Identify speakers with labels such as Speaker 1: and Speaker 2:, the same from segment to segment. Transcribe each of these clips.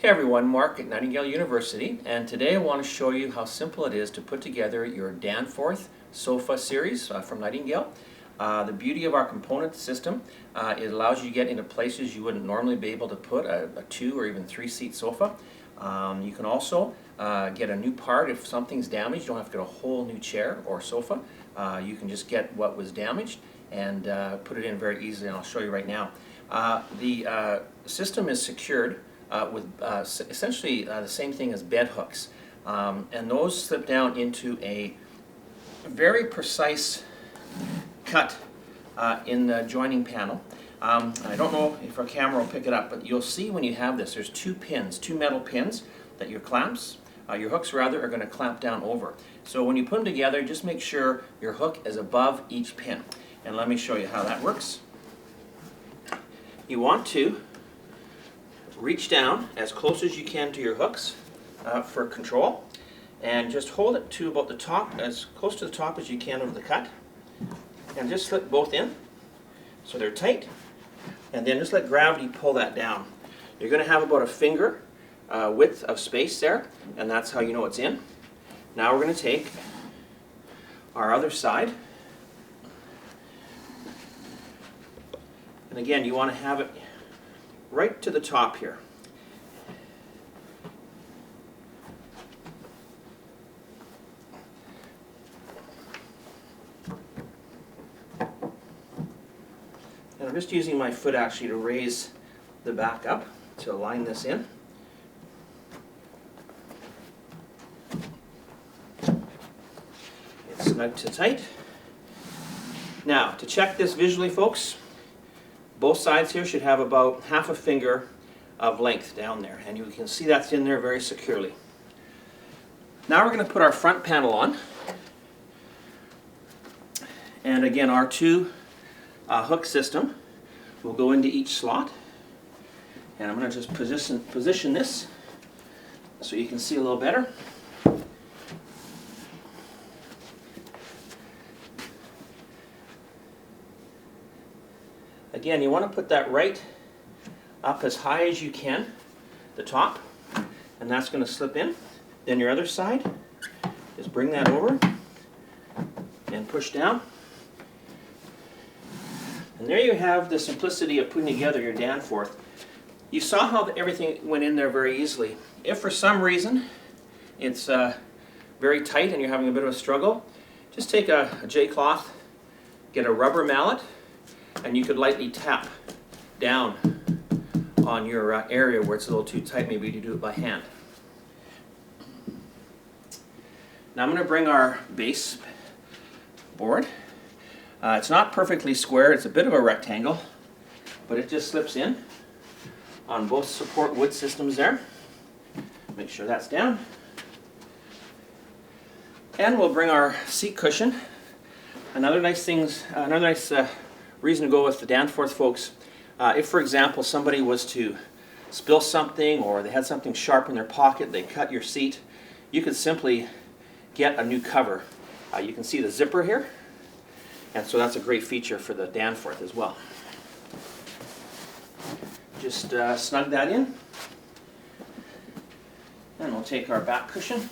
Speaker 1: Hey everyone, Mark at Nightingale University, and today I want to show you how simple it is to put together your Danforth sofa series from Nightingale. The beauty of our component system, it allows you to get into places you wouldn't normally be able to put a 2 or even 3-seat sofa. You can also get a new part if something's damaged. You don't have to get a whole new chair or sofa. You can just get what was damaged and put it in very easily, and I'll show you right now. The system is secured with essentially the same thing as bed hooks, and those slip down into a very precise cut in the joining panel. I don't know if our camera will pick it up, but you'll see when you have this, there's two metal pins that your hooks rather, are going to clamp down over. So when you put them together, just make sure your hook is above each pin. And let me show you how that works. You want to reach down as close as you can to your hooks for control, and just hold it to about the top, as close to the top as you can of the cut, and just slip both in so they're tight, and then just let gravity pull that down. You're going to have about a finger width of space there, and that's how you know it's in. Now we're going to take our other side, and again you want to have it right to the top here. And I'm just using my foot actually to raise the back up to line this in. It's snug to tight. Now, to check this visually, folks, both sides here should have about half a finger of length down there, and you can see that's in there very securely. Now we're going to put our front panel on, and again our two hook system will go into each slot, and I'm going to just position this so you can see a little better. Again, you want to put that right up as high as you can, the top, and that's going to slip in. Then your other side, just bring that over and push down. And there you have the simplicity of putting together your Danforth. You saw how everything went in there very easily. If for some reason it's very tight and you're having a bit of a struggle, just take a J-cloth, get a rubber mallet, and you could lightly tap down on your area where it's a little too tight. Maybe you do it by hand. Now I'm going to bring our base board. It's not perfectly square, it's a bit of a rectangle, but it just slips in on both support wood systems there. Make sure that's down. And we'll bring our seat cushion. Another nice reason to go with the Danforth, folks, if for example somebody was to spill something or they had something sharp in their pocket, they cut your seat, you could simply get a new cover. You can see the zipper here, and so that's a great feature for the Danforth as well. Just snug that in, and we'll take our back cushion,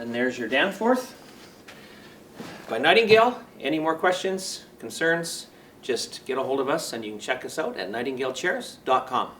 Speaker 1: and there's your Danforth by Nightingale. Any more questions, concerns, just get a hold of us, and you can check us out at nightingalechairs.com.